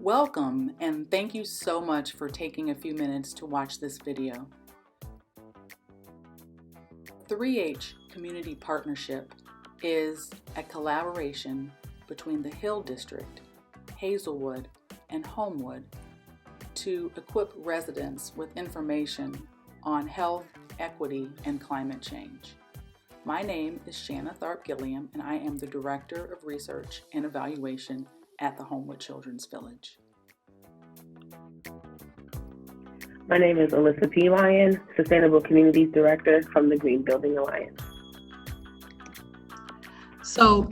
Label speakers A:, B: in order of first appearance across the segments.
A: Welcome, and thank you so much for taking a few minutes to watch this video. 3H Community Partnership is a collaboration between the Hill District, Hazelwood, and Homewood to equip residents with information on health, equity, and climate change. My name is Shanna Tharp-Gilliam, and I am the Director of Research and Evaluation at the Homewood Children's Village.
B: My name is Alyssa P. Lyon, Sustainable Communities Director from the Green Building Alliance.
A: So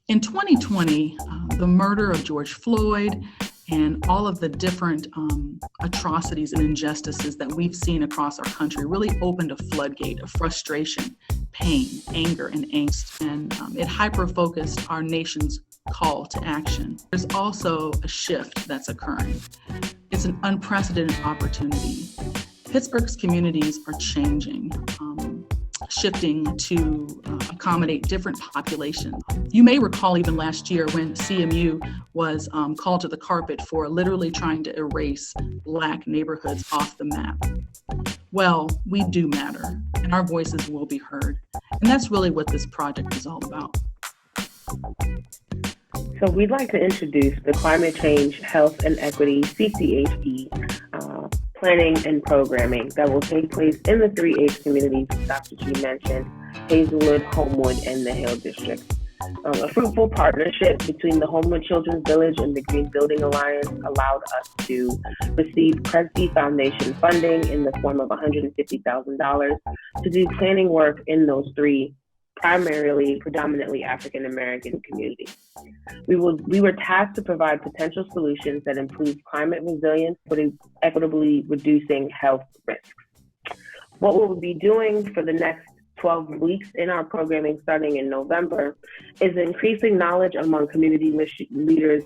A: in 2020, the murder of George Floyd and all of the different atrocities and injustices that we've seen across our country really opened a floodgate of frustration, pain, anger, and angst, and it hyper-focused our nation's call to action. There's also a shift that's occurring. It's an unprecedented opportunity. Pittsburgh's communities are changing, shifting to accommodate different populations. You may recall even last year when CMU was called to the carpet for literally trying to erase Black neighborhoods off the map. Well, we do matter, and our voices will be heard. And that's really what this project is all about.
B: So we'd like to introduce the Climate Change, Health, and Equity CCHE planning and programming that will take place in the 3H communities Dr. G mentioned, Hazelwood, Homewood, and the Hill District. A fruitful partnership between the Homewood Children's Village and the Green Building Alliance allowed us to receive Kresge Foundation funding in the form of $150,000 to do planning work in those three predominantly African American communities. We were tasked to provide potential solutions that improve climate resilience, but equitably reducing health risks. What we'll be doing for the next 12 weeks in our programming starting in November is increasing knowledge among community leaders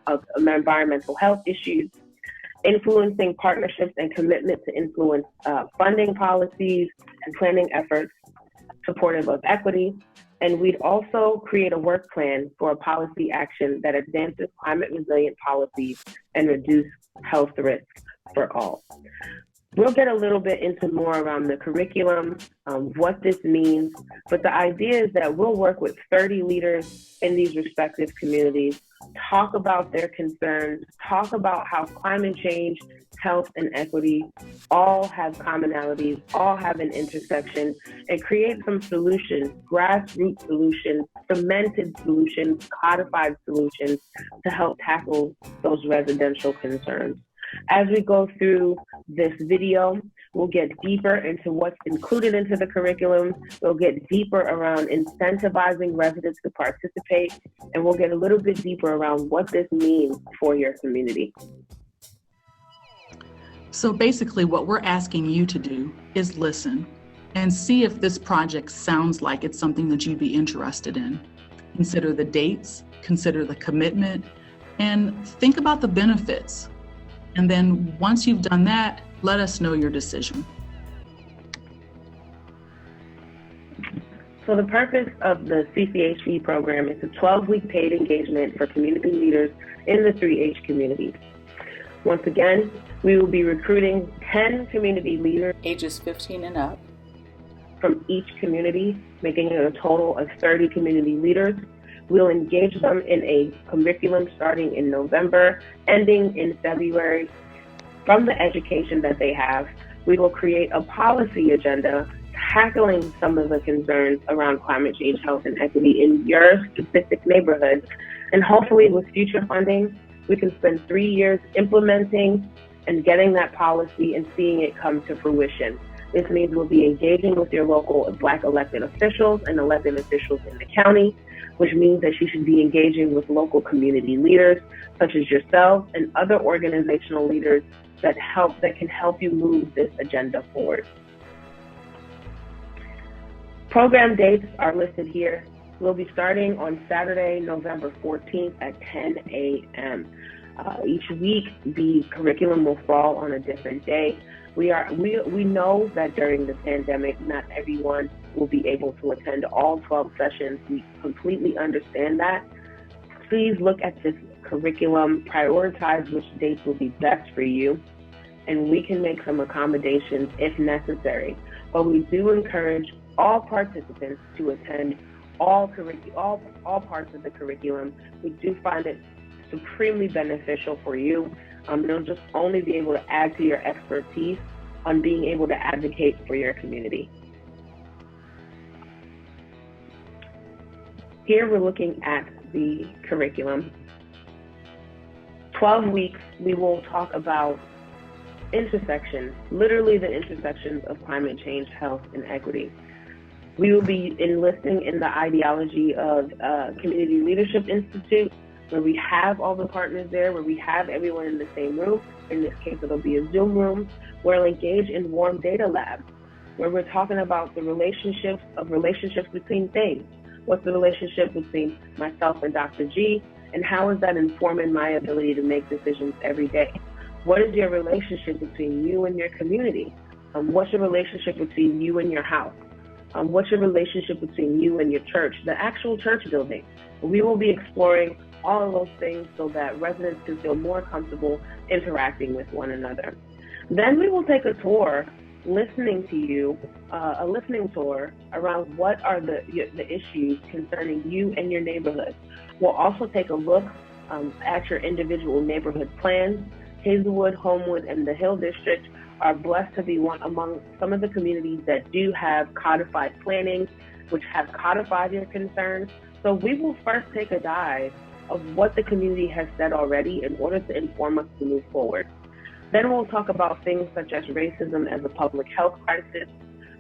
B: of environmental health issues, influencing partnerships and commitment to influence funding policies and planning efforts supportive of equity, and we'd also create a work plan for a policy action that advances climate resilient policies and reduce health risks for all. We'll get a little bit into more around the curriculum, what this means, but the idea is that we'll work with 30 leaders in these respective communities, talk about their concerns, talk about how climate change, health, and equity all have commonalities, all have an intersection, and create some solutions, grassroots solutions, cemented solutions, codified solutions to help tackle those residential concerns. As we go through this video, we'll get deeper into what's included into the curriculum. We'll get deeper around incentivizing residents to participate, and we'll get a little bit deeper around what this means for your community.
A: So basically what we're asking you to do is listen and see if this project sounds like it's something that you'd be interested in. Consider the dates, consider the commitment, and think about the benefits. And then once you've done that, let us know your decision.
B: So the purpose of the CCHE program is a 12-week paid engagement for community leaders in the 3H communities. Once again, we will be recruiting 10 community leaders,
A: ages 15 and up,
B: from each community, making it a total of 30 community leaders. We'll engage them in a curriculum starting in November, ending in February. From the education that they have, we will create a policy agenda tackling some of the concerns around climate change, health, and equity in your specific neighborhood. And hopefully with future funding, we can spend 3 years implementing and getting that policy and seeing it come to fruition. This means we'll be engaging with your local Black elected officials and elected officials in the county, which means that you should be engaging with local community leaders, such as yourself and other organizational leaders that can help you move this agenda forward. Program dates are listed here. We'll be starting on Saturday, November 14th at 10 a.m. Each week, the curriculum will fall on a different day. We know that during the pandemic, not everyone will be able to attend all 12 sessions. We completely understand that. Please look at this curriculum, prioritize which dates will be best for you, and we can make some accommodations if necessary. But we do encourage all participants to attend all parts of the curriculum. We do find it supremely beneficial for you. You'll just only be able to add to your expertise on being able to advocate for your community. Here we're looking at the curriculum. 12 weeks, we will talk about intersections, literally the intersections of climate change, health, and equity. We will be enlisting in the ideology of Community Leadership Institute, where we have all the partners there, where we have everyone in the same room. In this case, it'll be a Zoom room. We'll engage in warm data labs, where we're talking about the relationships between things. What's the relationship between myself and Dr. G, and how is that informing my ability to make decisions every day? What is your relationship between you and your community? What's your relationship between you and your house? What's your relationship between you and your church, the actual church building? We will be exploring all of those things so that residents can feel more comfortable interacting with one another. Then we will take a tour, listening to you, a listening tour around what are the issues concerning you and your neighborhood. We'll also take a look at your individual neighborhood plans. Hazelwood, Homewood, and the Hill District are blessed to be one among some of the communities that do have codified planning, which have codified your concerns. So we will first take a dive of what the community has said already in order to inform us to move forward. Then we'll talk about things such as racism as a public health crisis.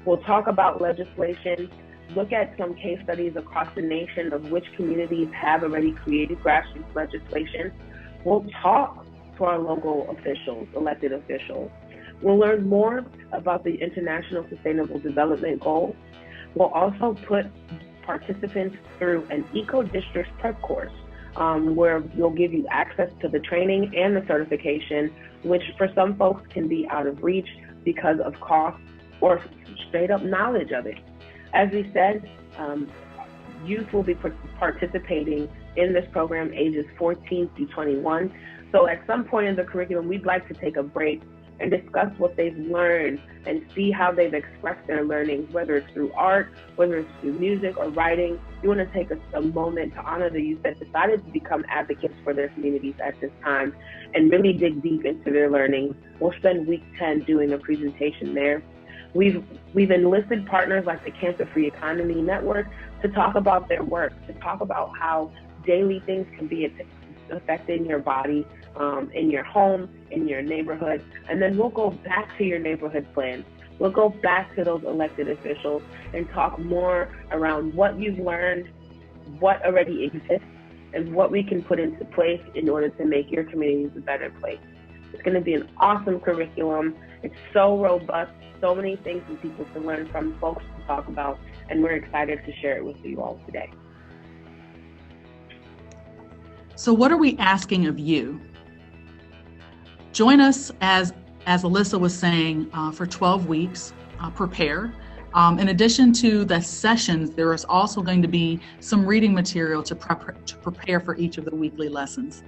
B: We'll talk about legislation, look at some case studies across the nation of which communities have already created grassroots legislation. We'll talk to our local officials, elected officials. We'll learn more about the International Sustainable Development Goals. We'll also put participants through an eco-district prep course where we'll give you access to the training and the certification, which for some folks can be out of reach because of cost or straight up knowledge of it. As we said, youth will be participating in this program ages 14 through 21. So at some point in the curriculum, we'd like to take a break and discuss what they've learned and see how they've expressed their learning, whether it's through art, whether it's through music or writing. We want to take a moment to honor the youth that decided to become advocates for their communities at this time and really dig deep into their learning. We'll spend week 10 doing a presentation there. We've enlisted partners like the Cancer Free Economy Network to talk about their work, to talk about how daily things can be affecting your body, in your home, in your neighborhood. And then we'll go back to your neighborhood plans. We'll go back to those elected officials and talk more around what you've learned, what already exists, and what we can put into place in order to make your communities a better place. It's going to be an awesome curriculum. It's so robust, so many things and people to learn from, folks to talk about, and we're excited to share it with you all today.
A: So what are we asking of you? Join us, as Alyssa was saying, for 12 weeks, prepare. In addition to the sessions, there is also going to be some reading material to prepare for each of the weekly lessons.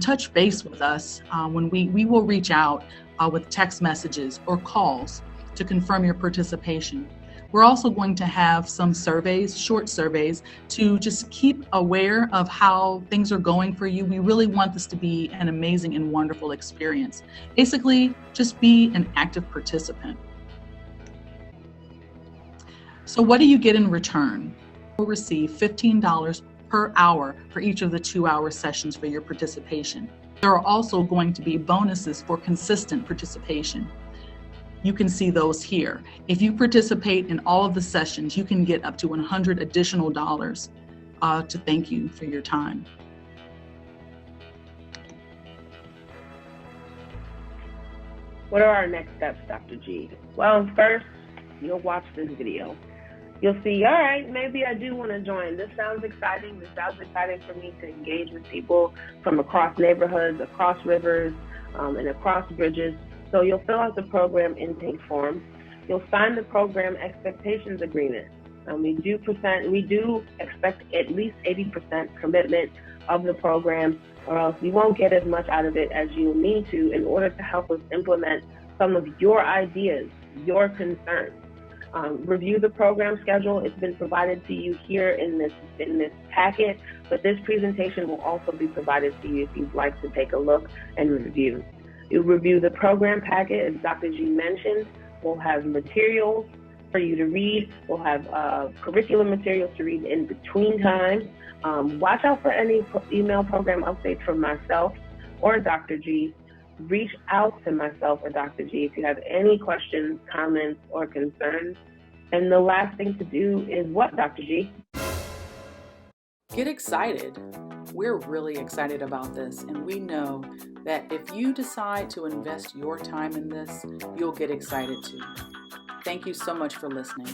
A: Touch base with us when we will reach out with text messages or calls to confirm your participation. We're also going to have some surveys, short surveys, to just keep aware of how things are going for you. We really want this to be an amazing and wonderful experience. Basically, just be an active participant. So what do you get in return? You'll receive $15 per hour for each of the 2-hour sessions for your participation. There are also going to be bonuses for consistent participation. You can see those here. If you participate in all of the sessions, you can get up to $100 additional to thank you for your time.
B: What are our next steps, Dr. G? Well, first, you'll watch this video. You'll see, all right, maybe I do want to join. This sounds exciting. This sounds exciting for me to engage with people from across neighborhoods, across rivers, and across bridges. So you'll fill out the program intake form. You'll sign the program expectations agreement. We do expect at least 80% commitment of the program or else you won't get as much out of it as you'll need to in order to help us implement some of your ideas, your concerns. Review the program schedule. It's been provided to you here in this packet, but this presentation will also be provided to you if you'd like to take a look and review. You'll review the program packet, as Dr. G mentioned. We'll have materials for you to read. We'll have curriculum materials to read in between times. Watch out for any email program updates from myself or Dr. G. Reach out to myself or Dr. G if you have any questions, comments, or concerns. And the last thing to do is what, Dr. G?
A: Get excited. We're really excited about this, and we know that if you decide to invest your time in this, you'll get excited too. Thank you so much for listening.